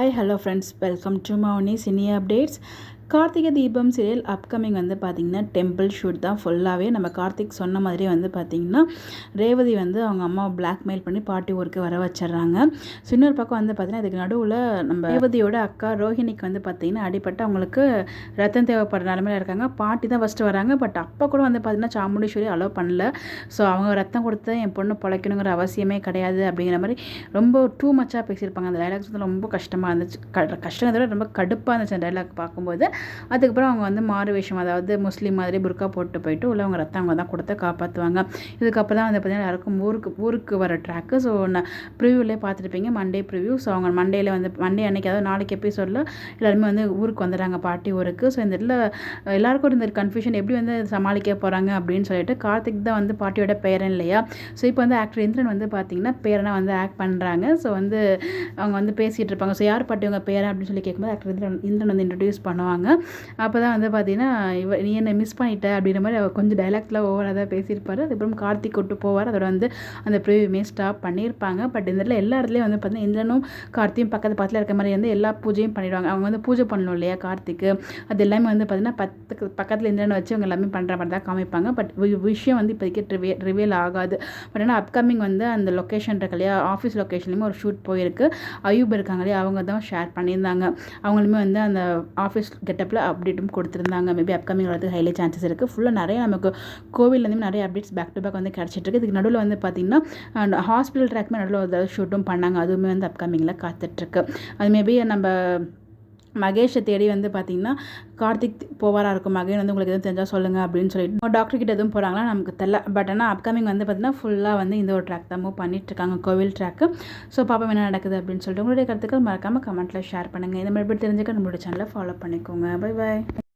Hi, hello friends. Welcome to Mauny Cine Updates. Karthigai Deepam serial upcoming வந்து பார்த்திங்கன்னா temple shoot தான் ஃபுல்லாகவே. நம்ம கார்த்திக் சொன்ன மாதிரி வந்து பார்த்திங்கன்னா ரேவதி வந்து அவங்க அம்மாவை பிளாக்மெயில் பண்ணி பார்ட்டி ஊருக்கு வர வச்சிடுறாங்க. ஸோ இன்னொரு பக்கம் வந்து பார்த்திங்கன்னா இதுக்கு நடுவில் நம்ம ரேவதியோட அக்கா ரோஹிணிக்கு வந்து பார்த்திங்கன்னா அடிப்பட்டு அவங்களுக்கு ரத்தம் தேவைப்படுற நிலமையில இருக்காங்க. பாட்டி தான் ஃபஸ்ட்டு வராங்க. பட் அப்போ கூட வந்து பார்த்திங்கன்னா சாமுண்டீஸ்வரி அலோவ் பண்ணல. ஸோ அவங்க ரத்தம் கொடுத்து என் பொண்ணு பிழைக்கணுங்கிற அவசியமே கிடையாது அப்படிங்கிற மாதிரி ரொம்ப டூ மச்சாக பேசியிருப்பாங்க. அந்த டைலாக்ஸ் வந்து ரொம்ப கஷ்டமாக இருந்துச்சு. கஷ்டத்தை விட ரொம்ப கடுப்பாக இருந்துச்சு அந்த டைலாக் பார்க்கும்போது. அதுக்கப்புறம் அவங்க வந்து மாறு வேஷம், அதாவது முஸ்லீம் மாதிரி புர்கா போட்டு போயிட்டு உள்ள அவங்க ரத்தம் அவங்க தான் கொடுத்து காப்பாற்றுவாங்க. இதுக்கப்புறம் தான் வந்து பார்த்திங்கன்னா எல்லாருக்கும் ஊருக்கு வர ட்ராக்கு. ஸோ நான் ப்ரிவியூலே பார்த்துருப்பீங்க, மண்டே ப்ரிவியூ. ஸோ அவங்க மண்டேல வந்து மண்டே அன்றைக்கி, அதாவது நாளைக்கு எபிசோடில் எல்லாருமே வந்து ஊருக்கு வந்துடுறாங்க, பாட்டி ஊருக்கு. ஸோ இந்த இடத்துல எல்லாருக்கும் இருந்த கன்ஃபியூஷன் எப்படி வந்து சமாளிக்க போகிறாங்க அப்படின்னு சொல்லிட்டு. கார்த்திக் தான் வந்து பாட்டியோட பேரன் இல்லையா. ஸோ இப்போ வந்து ஆக்டர் இந்திரன் வந்து பார்த்திங்கன்னா பேரனாக வந்து ஆக்ட் பண்ணுறாங்க. ஸோ வந்து அவங்க வந்து பேசிகிட்டு இருப்பாங்க. ஸோ யார் பாட்டி உங்கள் பேரன் அப்படின்னு சொல்லி கேட்கும்போது ஆக்டர் இந்திரன் வந்து இன்ட்ரடியூஸ் பண்ணுவாங்க. அப்போ தான் வந்து பார்த்தீங்கன்னா நீ என்னை மிஸ் பண்ணிட்ட அப்படின்ற மாதிரி அவர் கொஞ்சம் டைலாக்ஸ்லாம் ஓவராக தான் பேசியிருப்பார். அதுக்கப்புறம் கார்த்திக் கூட்டு போவார். அதோட வந்து அந்த ப்ரிவியூமே ஸ்டாப் பண்ணியிருப்பாங்க. பட் இந்த இடத்துல எல்லா இடத்துலையும் வந்து பார்த்தீங்கன்னா இந்திரனும் கார்த்தியும் பக்கத்தில் இருக்க மாதிரி வந்து எல்லா பூஜையும் பண்ணிடுவாங்க. அவங்க வந்து பூஜை பண்ணணும் இல்லையா கார்த்திக்கு, அது எல்லாமே வந்து பார்த்தீங்கன்னா பக்கத்தில் இந்திரனை வச்சு அவங்க எல்லாமே பண்ணுற மாதிரி தான் காமிப்பாங்க. பட் விஷயம் வந்து இப்போதைக்கு ரிவீல் ஆகாது. பட் ஆனால் அப்கமிங் வந்து அந்த லொக்கேஷன் இருக்கு இல்லையா, ஆஃபீஸ் லொக்கேஷன்லேயுமே ஒரு ஷூட் போயிருக்கு. அயூப் இருக்காங்க இல்லையா, அவங்க தான் ஷேர் பண்ணியிருந்தாங்க. அவங்களுமே வந்து அந்த ஆஃபீஸ் கெட்டப்பில் அப்டேட்டும் கொடுத்துருந்தாங்க. மேபி அப்கமிங் வரதுக்கு ஹைலி சான்சஸ் இருக்குது. ஃபுல்லாக நிறைய நமக்கு கோவில்லேருந்து நிறைய அப்டேட்ஸ் பேக் டு பேக் வந்து கிடச்சிட்ருக்கு. இதுக்கு நடுவில் வந்து பார்த்திங்கன்னா ஹாஸ்பிட்டல் ட்ராக்மே நடுவில் ஏதாவது ஷூட்டும் பண்ணாங்க. அதுவுமே வந்து அப்கமிங்கில் காத்துட்ருக்கு. அது மேபி நம்ம மகேஷை தேடி வந்து பார்த்திங்கன்னா கார்த்திக் போவாராக இருக்கும். மகேஷ் வந்து உங்களுக்கு எதுவும் தெரிஞ்சால் சொல்லுங்கள் அப்படின்னு சொல்லிட்டு டாக்டர் கிட்ட எதுவும் போகிறாங்களா நமக்கு தெரியல. பட் ஆனால் அப்கமிங் வந்து பார்த்திங்கன்னா ஃபுல்லாக வந்து இந்த ஒரு ட்ராக் தான் மூவ் பண்ணிட்டுருக்காங்க, கோவில் ட்ராக்கு. ஸோ பாப்பா என்ன நடக்குது அப்படின்னு சொல்லிட்டு உங்களுடைய கருத்துக்கள் மறக்காமல் கமெண்ட்டில் ஷேர் பண்ணுங்கள். இந்த மாதிரி தெரிஞ்சுக்க நம்மளோட சேனலை ஃபாலோ பண்ணிக்கோங்க. Bye bye.